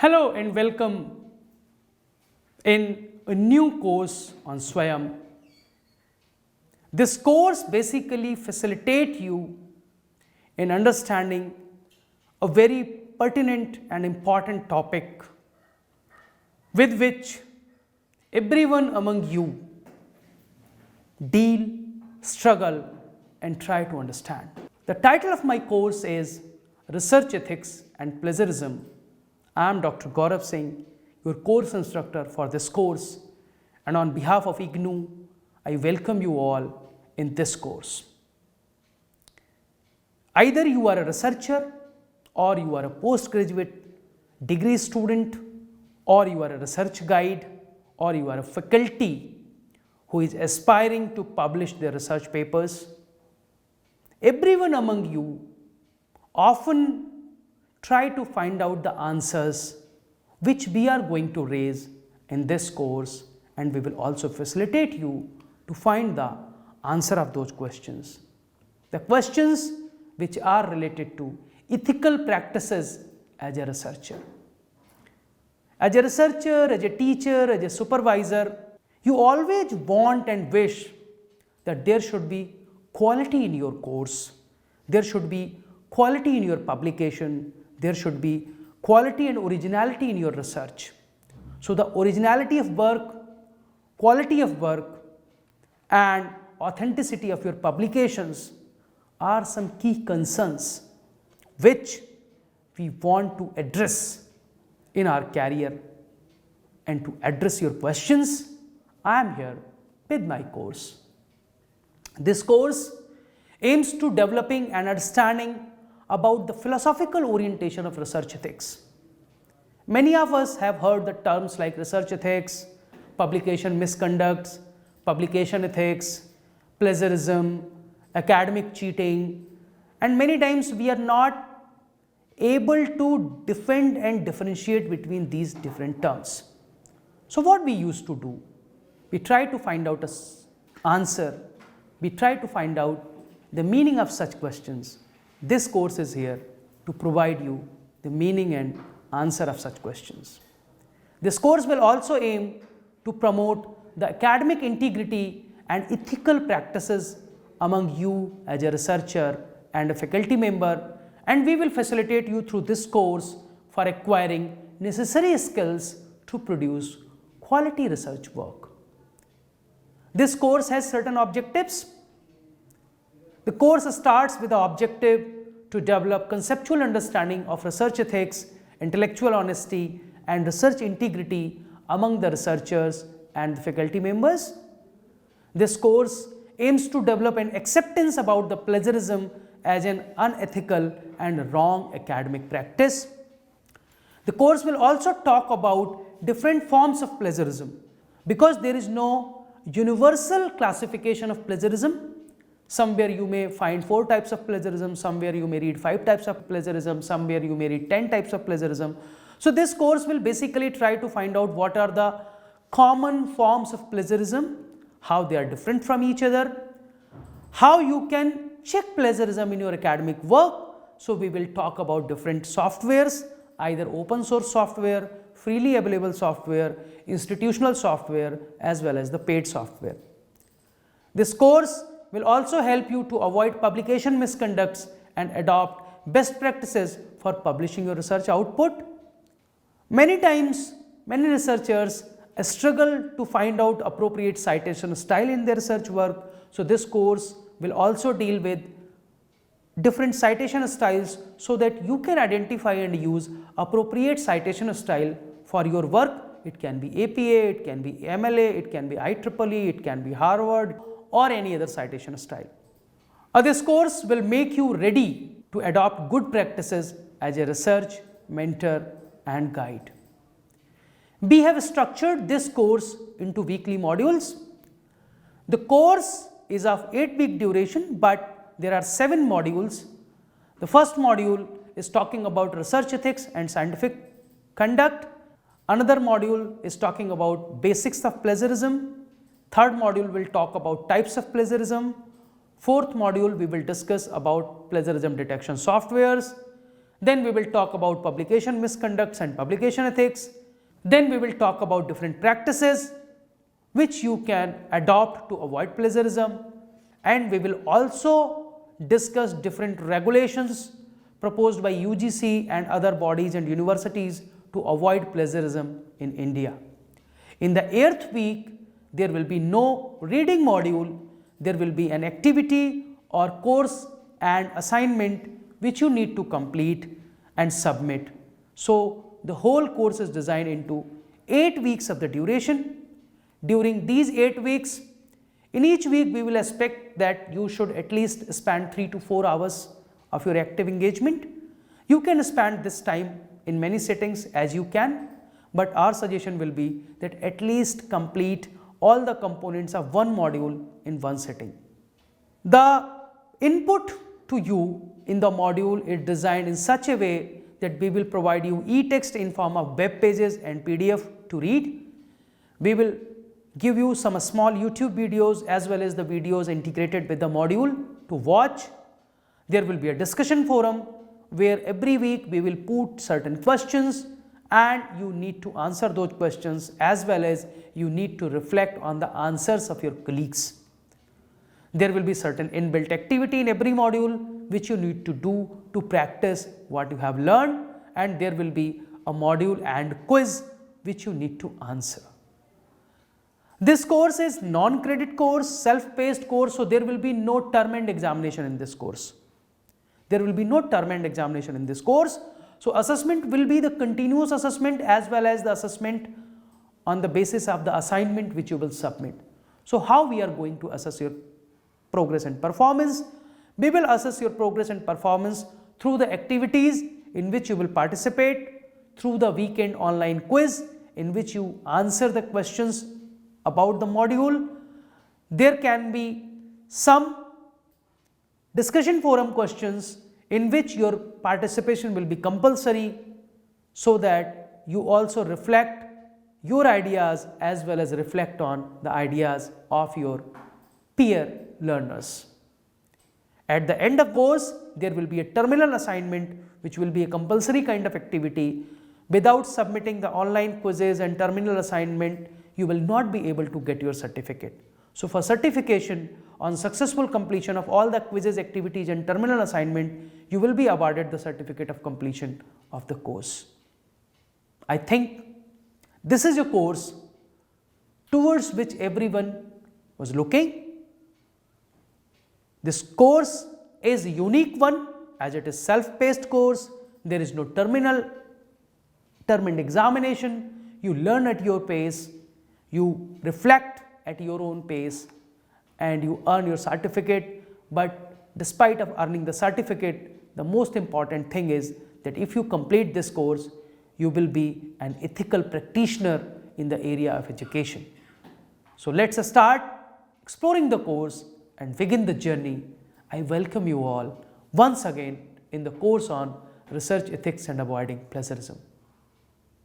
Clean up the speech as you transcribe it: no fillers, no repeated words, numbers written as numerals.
Hello and welcome in a new course on Swayam. This course basically facilitates you in understanding a very pertinent and important topic with which everyone among you deal, struggle and try to understand. The title of my course is Research Ethics and Plagiarism. I am Dr. Gaurav Singh, your course instructor for this course, and on behalf of IGNOU, I welcome you all in this course. Either you are a researcher, or you are a postgraduate degree student, or you are a research guide, or you are a faculty who is aspiring to publish their research papers. Everyone among you often try to find out the answers which we are going to raise in this course, and we will also facilitate you to find the answer of those questions. The questions which are related to ethical practices as a researcher. As a researcher, as a teacher, as a supervisor, you always want and wish that there should be quality in your course, there should be quality in your publication, there should be quality and originality in your research. So the originality of work, quality of work and authenticity of your publications are some key concerns which we want to address in our career. And to address your questions, I am here with my course. This course aims to developing and understanding about the philosophical orientation of research ethics. Many of us have heard the terms like research ethics, publication misconducts, publication ethics, plagiarism, academic cheating, and many times we are not able to defend and differentiate between these different terms. So what we used to do? We try to find out an answer, we try to find out the meaning of such questions. This course is here to provide you the meaning and answer of such questions. This course will also aim to promote the academic integrity and ethical practices among you as a researcher and a faculty member, and we will facilitate you through this course for acquiring necessary skills to produce quality research work. This course has certain objectives. The course starts with the objective to develop conceptual understanding of research ethics, intellectual honesty and research integrity among the researchers and the faculty members. This course aims to develop an acceptance about the plagiarism as an unethical and wrong academic practice. The course will also talk about different forms of plagiarism, because there is no universal classification of plagiarism. Somewhere you may find 4 types of plagiarism, somewhere you may read 5 types of plagiarism, somewhere you may read 10 types of plagiarism. So this course will basically try to find out what are the common forms of plagiarism, how they are different from each other, how you can check plagiarism in your academic work. So we will talk about different softwares, either open source software, freely available software, institutional software, as well as the paid software. This course will also help you to avoid publication misconducts and adopt best practices for publishing your research output. Many times, many researchers struggle to find out appropriate citation style in their research work. So this course will also deal with different citation styles so that you can identify and use appropriate citation style for your work. It can be APA, it can be MLA, it can be IEEE, it can be Harvard, or any other citation style. This course will make you ready to adopt good practices as a research, mentor and guide. We have structured this course into weekly modules. The course is of 8-week duration, but there are 7 modules. The first module is talking about research ethics and scientific conduct. Another module is talking about basics of plagiarism. Third module will talk about types of plagiarism. Fourth module we will discuss about plagiarism detection softwares. Then we will talk about publication misconducts and publication ethics. Then we will talk about different practices which you can adopt to avoid plagiarism, and we will also discuss different regulations proposed by UGC and other bodies and universities to avoid plagiarism in India. In the 8th week, there will be no reading module, there will be an activity or course and assignment which you need to complete and submit. So, the whole course is designed into 8 weeks of the duration. During these 8 weeks, in each week we will expect that you should at least spend 3 to 4 hours of your active engagement. You can spend this time in many settings as you can, but our suggestion will be that at least complete all the components of one module in one sitting. The input to you in the module is designed in such a way that we will provide you e-text in form of web pages and PDF to read. We will give you some small YouTube videos as well as the videos integrated with the module to watch. There will be a discussion forum where every week we will put certain questions and you need to answer those questions, as well as you need to reflect on the answers of your colleagues. There will be certain inbuilt activity in every module which you need to do to practice what you have learned, and there will be a module and quiz which you need to answer. This course is non-credit course, self-paced course, so there will be no term end examination in this course. There will be no term end examination in this course. So, assessment will be the continuous assessment as well as the assessment on the basis of the assignment which you will submit. So, how we are going to assess your progress and performance? We will assess your progress and performance through the activities in which you will participate, through the weekend online quiz in which you answer the questions about the module. There can be some discussion forum questions in which your participation will be compulsory, so that you also reflect your ideas as well as reflect on the ideas of your peer learners. At the end of course, there will be a terminal assignment which will be a compulsory kind of activity. Without submitting the online quizzes and terminal assignment, you will not be able to get your certificate. So, for certification on successful completion of all the quizzes, activities and terminal assignment, you will be awarded the certificate of completion of the course. I think this is a course towards which everyone was looking. This course is a unique one as it is self-paced course. There is no term end examination. You learn at your pace, you reflect at your own pace, and you earn your certificate. But despite of earning the certificate, the most important thing is that if you complete this course, you will be an ethical practitioner in the area of education. So, let us start exploring the course and begin the journey. I welcome you all once again in the course on research ethics and avoiding plagiarism.